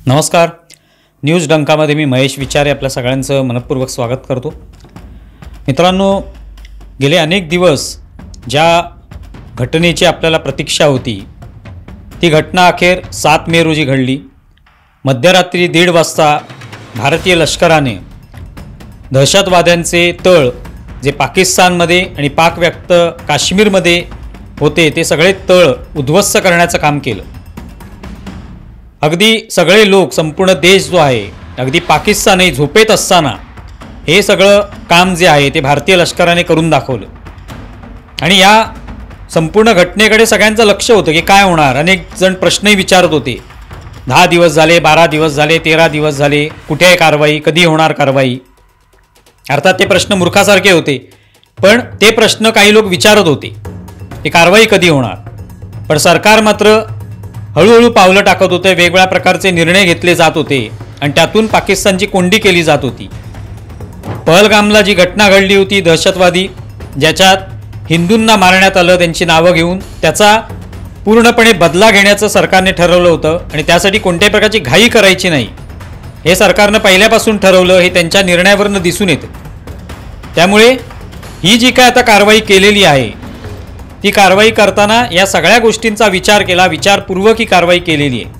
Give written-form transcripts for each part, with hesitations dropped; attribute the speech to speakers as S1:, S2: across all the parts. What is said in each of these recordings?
S1: नमस्कार. न्यूज डंकामध्ये मी महेश विचारे आपल्या सगळ्यांचं मनपूर्वक स्वागत करतो. मित्रांनो, गेले अनेक दिवस ज्या घटनेची आपल्याला प्रतीक्षा होती ती घटना अखेर 7 मे रोजी घडली. मध्यरात्री 1:30 वाजता भारतीय लष्कराने दहशतवाद्यांचे तळ जे पाकिस्तानमध्ये आणि पाकव्याप्त काश्मीरमध्ये होते ते सगळे तळ उद्ध्वस्त करण्याचं काम केलं. अगदी सगळे लोक, संपूर्ण देश जो आहे, अगदी पाकिस्तानही झोपेत असताना हे सगळं काम जे आहे ते भारतीय लष्कराने करून दाखवलं. आणि या संपूर्ण घटनेकडे सगळ्यांचं लक्ष होतं की काय होणार. अनेक जण प्रश्नही विचारत होते. 10 दिवस झाले, 12 दिवस झाले, 13 दिवस झाले, कुठे आहे कारवाई, कधी होणार कारवाई. अर्थात ते प्रश्न मूर्खासारखे होते, पण ते प्रश्न काही लोक विचारत होते की कारवाई कधी होणार. पण सरकार मात्र हळूहळू पावलं टाकत होते, वेगवेगळ्या प्रकारचे निर्णय घेतले जात होते आणि त्यातून पाकिस्तानची कोंडी केली जात होती. पहलगामला जी घटना घडली होती दहशतवादी, ज्याच्यात हिंदूंना मारण्यात आलं त्यांची नावं घेऊन, त्याचा पूर्णपणे बदला घेण्याचं सरकारने ठरवलं होतं आणि त्यासाठी कोणत्याही प्रकारची घाई करायची नाही हे सरकारनं पहिल्यापासून ठरवलं. हे त्यांच्या निर्णयावरनं दिसून येतं. त्यामुळे ही जी काय आता कारवाई केलेली आहे ती कारवाई करताना या सगळ्या गोष्टींचा विचार केला, विचारपूर्वक ही कारवाई केलेली आहे.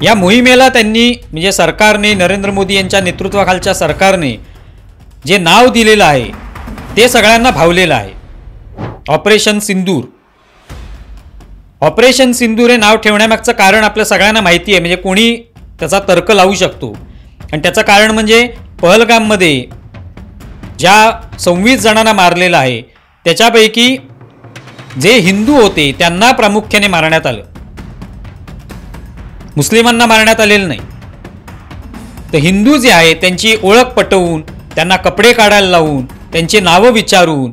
S1: या मोहिमेला त्यांनी म्हणजे सरकारने, नरेंद्र मोदी यांच्या नेतृत्वाखालच्या सरकारने जे नाव दिलेलं आहे ते सगळ्यांना भावलेलं आहे. ऑपरेशन सिंदूर. ऑपरेशन सिंदूर हे नाव ठेवण्यामागचं कारण आपल्या सगळ्यांना माहिती आहे. म्हणजे कोणी त्याचा तर्क लावू शकतो आणि त्याचं कारण म्हणजे पहलगाममध्ये ज्या 26 जणांना मारलेलं आहे त्याच्यापैकी जे हिंदू होते त्यांना प्रामुख्याने मारण्यात आलं, मुस्लिमांना मारण्यात आलेलं नाही. तर हिंदू जे आहे त्यांची ओळख पटवून, त्यांना कपडे काढायला लावून, त्यांची नावं विचारून,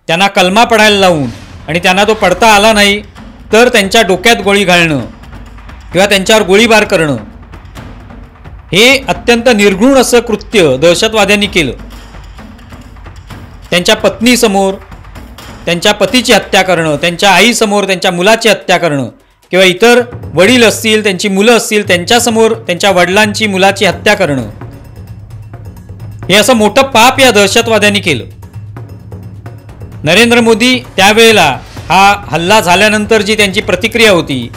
S1: त्यांना कलमा पडायला लावून आणि त्यांना तो पडता आला नाही तर त्यांच्या डोक्यात गोळी घालणं किंवा त्यांच्यावर गोळीबार करणं हे अत्यंत निर्घृण असं कृत्य दहशतवाद्यांनी केलं. त्यांच्या पत्नीसमोर त्यांच्या पतीची हत्या करणं, त्यांच्या आईसमोर त्यांच्या मुलाची हत्या करणं किंवा इतर वडील असतील, त्यांची मुलं असतील, त्यांच्यासमोर त्यांच्या वडिलांची, मुलाची हत्या करणं, हे असं मोठं पाप या दहशतवाद्यांनी केलं. नरेंद्र मोदी त्यावेळेला हा हल्ला झाल्यानंतर जी त्यांची प्रतिक्रिया होती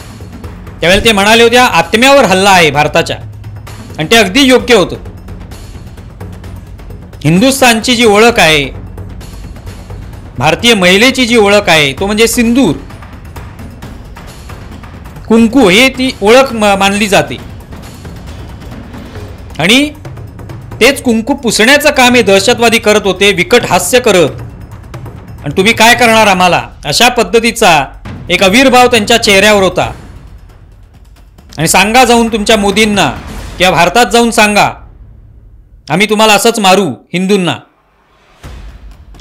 S1: त्यावेळेला ते म्हणाले होते आत्म्यावर हल्ला आहे भारताच्या, आणि ते अगदी योग्य होतं. हिंदुस्थानची जी ओळख आहे, भारतीय महिलेची जी ओळख आहे तो म्हणजे सिंदूर, कुंकू, हे ती ओळख मानली जाते. आणि तेच कुंकू पुसण्याचं काम हे दहशतवादी करत होते, विकट हास्य करत. आणि तुम्ही काय करणार आम्हाला, अशा पद्धतीचा एक आविर्भाव त्यांच्या चेहऱ्यावर होता. आणि सांगा जाऊन तुमच्या मोदींना किंवा भारतात जाऊन सांगा आम्ही तुम्हाला असंच मारू हिंदूंना.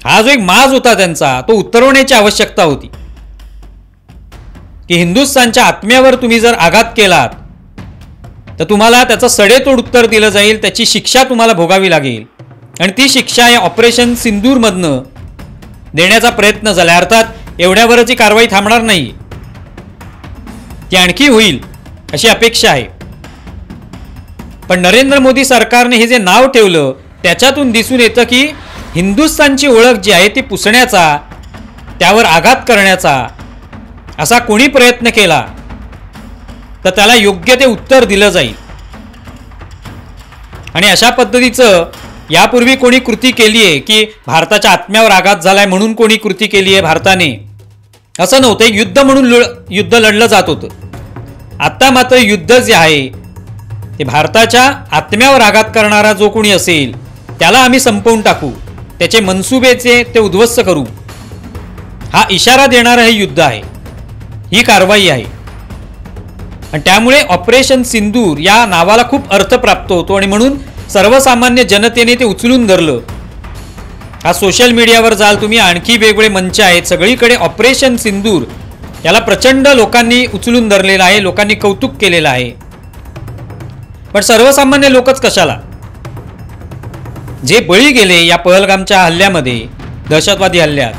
S1: हा जो एक माज होता त्यांचा तो उतरवण्याची आवश्यकता होती की हिंदुस्थानच्या आत्म्यावर तुम्ही जर आघात केलात तर तुम्हाला त्याचं सडेतोड उत्तर दिलं जाईल, त्याची शिक्षा तुम्हाला भोगावी लागेल. आणि ती शिक्षा या ऑपरेशन सिंदूरमधनं देण्याचा प्रयत्न झाला. अर्थात एवढ्यावरच ही कारवाई थांबणार नाही, ती आणखी होईल अशी अपेक्षा आहे. पण नरेंद्र मोदी सरकारने हे जे नाव ठेवलं त्याच्यातून दिसून येतं की हिंदुस्थानची ओळख जी आहे ती पुसण्याचा, त्यावर आघात करण्याचा असा कोणी प्रयत्न केला तर त्याला योग्य ते उत्तर दिलं जाईल. आणि अशा पद्धतीचं यापूर्वी कोणी कृती केली आहे की भारताच्या आत्म्यावर आघात झालाय म्हणून कोणी कृती केली आहे भारताने, असं नव्हतं. एक युद्ध म्हणून युद्ध लढलं जात होतं. आता मात्र युद्ध जे आहे ते भारताच्या आत्म्यावर आघात करणारा जो कोणी असेल त्याला आम्ही संपवून टाकू, त्याचे मनसुबेचे ते उद्ध्वस्त करू, हा इशारा देणारं हे युद्ध आहे, ही कारवाई आहे. आणि त्यामुळे ऑपरेशन सिंदूर या नावाला खूप अर्थ प्राप्त होतो आणि म्हणून सर्वसामान्य जनतेने ते उचलून धरलं. आज सोशल मीडियावर जाल तुम्ही, आणखी वेगवेगळे मंच आहेत, सगळीकडे ऑपरेशन सिंदूर याला प्रचंड लोकांनी उचलून धरलेलं आहे, लोकांनी कौतुक केलेलं आहे. पण सर्वसामान्य लोकच कशाला, जे बळी गेले या पहलगामच्या हल्ल्यामध्ये, दहशतवादी हल्ल्यात,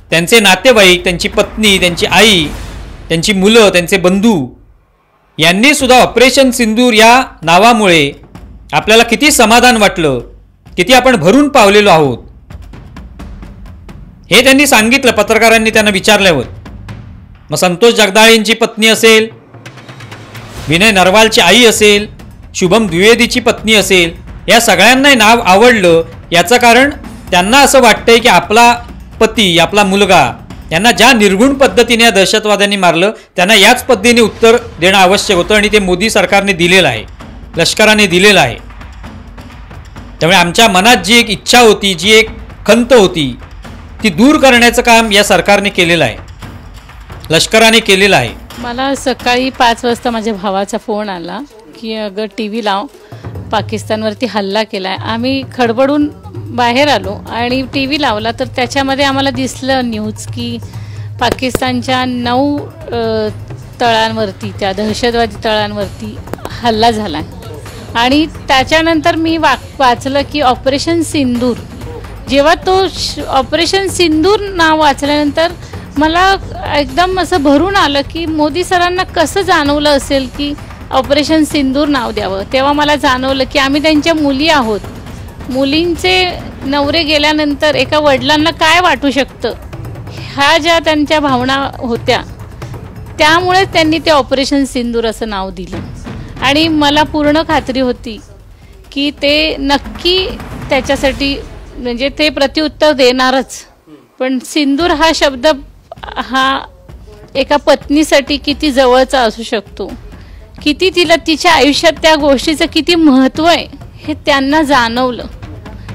S1: त्यांचे नातेवाईक, त्यांची पत्नी, त्यांची आई, त्यांची मुलं, त्यांचे बंधू, यांनी सुद्धा ऑपरेशन सिंदूर या नावामुळे आपल्याला किती समाधान वाटलं, किती आपण भरून पावलेलो आहोत हे त्यांनी सांगितलं पत्रकारांनी त्यांना विचारल्यावर. मग संतोष जगदाळेंची पत्नी असेल, विनय नरवालची आई असेल, शुभम द्विवेदीची पत्नी असेल, या सगळ्यांना नाव आवडलं. याचं कारण त्यांना असं वाटतंय की आपला पती, आपला मुलगा यांना ज्या निर्गुण पद्धतीने या दहशतवाद्यांनी मारलं त्यांना याच पद्धतीने उत्तर देणं आवश्यक होतं आणि ते मोदी सरकारने दिलेलं आहे, लष्कराने दिलेलं आहे. त्यामुळे आमच्या मनात जी एक इच्छा होती, जी एक खंत होती, ती दूर करण्याचं काम या सरकारने केलेलं आहे, लष्कराने केलेलं आहे.
S2: मला सकाळी 5 वाजता माझ्या भावाचा फोन आला की अगं टी व्ही लाव, पाकिस्तानवरती हल्ला केला आहे. आम्ही खडबडून बाहेर आलो आणि टी व्ही लावला तर त्याच्यामध्ये आम्हाला दिसलं न्यूज की पाकिस्तानच्या 9 तळांवरती, त्या दहशतवादी तळांवरती हल्ला झाला आहे. आणि त्याच्यानंतर मी वाचलं की ऑपरेशन सिंदूर. जेव्हा तो ऑपरेशन सिंदूर नाव वाचल्यानंतर मला एकदम असं भरून आलं की मोदी सरांना कसं जाणवलं असेल की ऑपरेशन सिंदूर नाव द्यावं. तेव्हा मला जाणवलं की आम्ही त्यांच्या मुली आहोत. मुलींचे नवरे गेल्यानंतर एका वडिलांना काय वाटू शकतं, ह्या ज्या त्यांच्या भावना होत्या, त्यामुळे त्यांनी ते ऑपरेशन सिंदूर असं नाव दिलं. आणि मला पूर्ण खात्री होती की ते नक्की त्याच्यासाठी म्हणजे ते प्रत्युत्तर देणारच. पण सिंदूर हा शब्द हा एका पत्नीसाठी किती जवळचा असू शकतो, किती तिला तिच्या आयुष्यात त्या गोष्टीचं किती महत्त्व आहे हे त्यांना जाणवलं.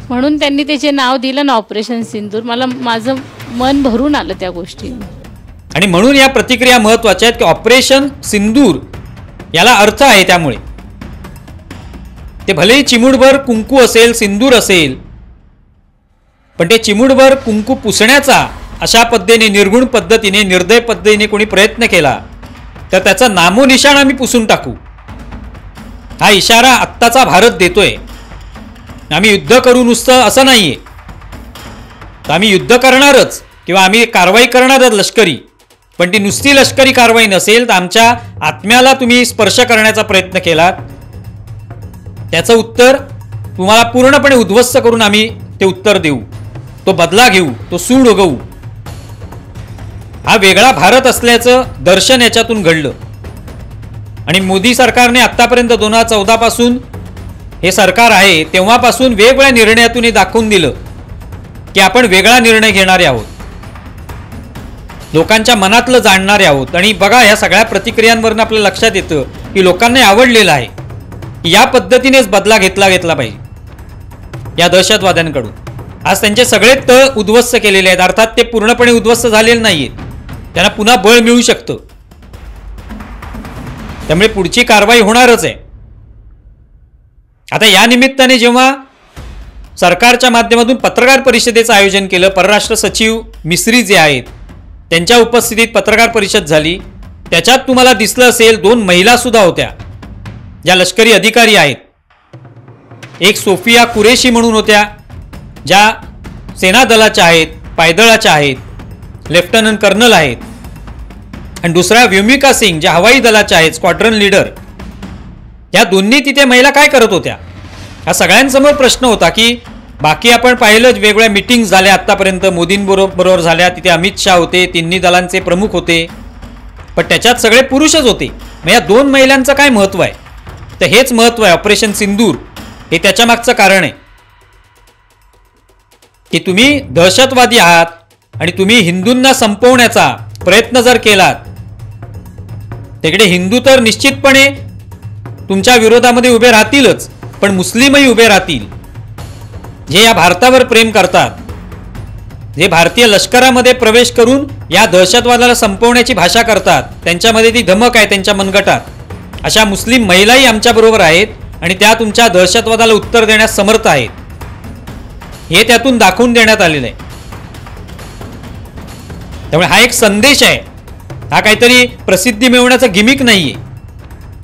S2: म्हणून त्यांनी त्याचे नाव दिलं ना ऑपरेशन सिंदूर. माझं मन भरून आलं त्या गोष्टीने.
S1: आणि म्हणून या प्रतिक्रिया महत्त्वाच्या आहेत की ऑपरेशन सिंदूर याला अर्थ आहे. त्यामुळे ते भलेही चिमूटभर कुंकू असेल, सिंदूर असेल, पण ते चिमूटभर कुंकू पुसण्याचा अशा पद्धतीने, निर्गुण पद्धतीने, निर्दय पद्धतीने कोणी प्रयत्न केला तर त्याचा नामोनिशाण आम्ही पुसून टाकू, हा इशारा आत्ताचा भारत देतोय. आम्ही युद्ध करू नुसतं असं नाहीये, तर आम्ही युद्ध करणारच किंवा आम्ही कारवाई करणारच लष्करी. पण ती नुसती लष्करी कारवाई नसेल तर आमच्या आत्म्याला तुम्ही स्पर्श करण्याचा प्रयत्न केलात, त्याचं उत्तर तुम्हाला पूर्णपणे उद्ध्वस्त करून आम्ही ते उत्तर देऊ, तो बदला घेऊ, तो सूड उगवू. हा वेगळा भारत असल्याचं दर्शन याच्यातून घडलं. आणि मोदी सरकारने आत्तापर्यंत 2014 पासून हे सरकार आहे तेव्हापासून वेगवेगळ्या निर्णयातून हे दाखवून दिलं की आपण वेगळा निर्णय घेणारे आहोत, लोकांच्या मनातलं जाणणारे आहोत. आणि बघा ह्या सगळ्या प्रतिक्रियांवरून आपल्याला लक्षात येतं की लोकांना आवडलेलं आहे की या पद्धतीनेच बदला घेतला पाहिजे या दहशतवाद्यांकडून. आज त्यांचे सगळे तळ उद्ध्वस्त केलेले आहेत. अर्थात ते पूर्णपणे उद्ध्वस्त झालेले नाहीत, त्यांना पुन्हा बळ मिळू शकतं. त्यामुळे पुढची कारवाई होणारच आहे. आता या निमित्ताने जेव्हा सरकारच्या माध्यमातून पत्रकार परिषदेचं आयोजन केलं, परराष्ट्र सचिव मिस्री जे आहेत त्यांच्या उपस्थितीत पत्रकार परिषद झाली. त्याच्यात तुम्हाला दिसलं असेल 2 महिला सुद्धा होत्या ज्या लष्करी अधिकारी आहेत. एक सोफिया कुरेशी म्हणून होत्या ज्या सेना दलाच्या आहेत, पायदळाच्या आहेत, लेफ्टनंट कर्नल आहेत. आणि दुसऱ्या व्योमिका सिंग ज्या हवाई दलाच्या आहेत, स्क्वॉड्रन लीडर. या दोन्ही तिथे महिला काय करत होत्या हा सगळ्यांसमोर प्रश्न होता. की बाकी आपण पाहिलं वेगवेगळ्या मीटिंग्स झाल्या आत्तापर्यंत, मोदींबरोबर झाल्या, तिथे अमित शाह होते, तिन्ही दलांचे प्रमुख होते, पण त्याच्यात सगळे पुरुषच होते. मग या 2 महिलांचं काय महत्त्व आहे? तर हेच महत्त्व आहे ऑपरेशन सिंदूर. हे त्याच्या मागचं कारण आहे की तुम्ही दहशतवादी आहात आणि तुम्ही हिंदूंना संपवण्याचा प्रयत्न जर केलात, तिकडे हिंदू तर निश्चितपणे तुमच्या विरोधामध्ये उभे राहतीलच, पण मुस्लिमही उभे राहतील जे या भारतावर प्रेम करतात, जे भारतीय लष्करामध्ये प्रवेश करून या दहशतवादाला संपवण्याची भाषा करतात. त्यांच्यामध्ये ती धमक आहे त्यांच्या मनगटात. अशा मुस्लिम महिलाही आमच्याबरोबर आहेत आणि त्या तुमच्या दहशतवादाला उत्तर देण्यास समर्थ आहेत. हे त्यातून दाखवून देण्यात आलेलं आहे. त्यामुळे हा एक संदेश आहे, हा काहीतरी प्रसिद्धी मिळवण्याचा गिमिक नाहीये.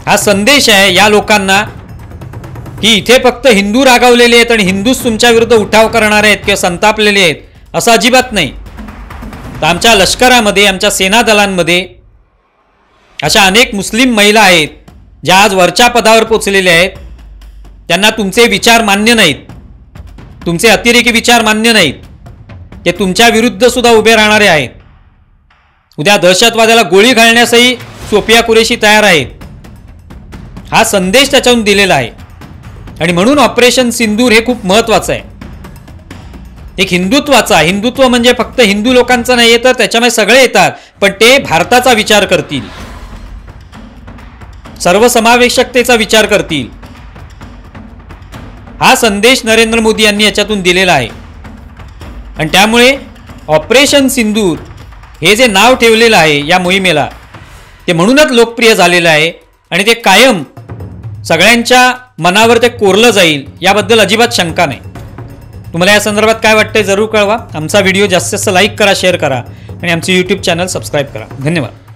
S1: हा संदेश आहे या लोकांना की इथे फक्त हिंदू रागावलेले आहेत आणि हिंदूच तुमच्या विरुद्ध उठाव करणारे आहेत किंवा संतापलेले आहेत असं अजिबात नाही. तर आमच्या लष्करामध्ये, आमच्या सेना दलांमध्ये अशा अनेक मुस्लिम महिला आहेत ज्या आज वरच्या पदावर पोचलेले आहेत, त्यांना तुमचे विचार मान्य नाहीत, तुमचे अतिरेकी विचार मान्य नाहीत, ते तुमच्या विरुद्ध सुद्धा उभे राहणारे आहेत. उद्या दहशतवाद्याला गोळी घालण्यासही सोफिया कुरेशी तयार आहेत. हा संदेश त्याच्यातून दिलेला आहे. आणि म्हणून ऑपरेशन सिंदूर हे खूप महत्त्वाचं आहे. एक हिंदुत्वाचा, हिंदुत्व म्हणजे फक्त हिंदू लोकांचं नाही, तर त्याच्यामध्ये सगळे येतात, पण ते भारताचा विचार करतील, सर्वसमावेशकतेचा विचार करतील. हा संदेश नरेंद्र मोदी यांनी याच्यातून दिलेला आहे. आणि त्यामुळे ऑपरेशन सिंदूर हे जे नाव ठेवलेलं आहे या मोहिमेला, ते म्हणूनच लोकप्रिय झालेलं आहे. आणि ते कायम सगळ्यांच्या मनावर ते कोरलं जाईल याबद्दल अजिबात शंका नाही. तुम्हाला या संदर्भात काय वाटतंय जरूर कळवा. आमचा व्हिडिओ जास्तीत जास्त लाईक करा, शेअर करा आणि आमचे यूट्यूब चॅनल सबस्क्राईब करा. धन्यवाद.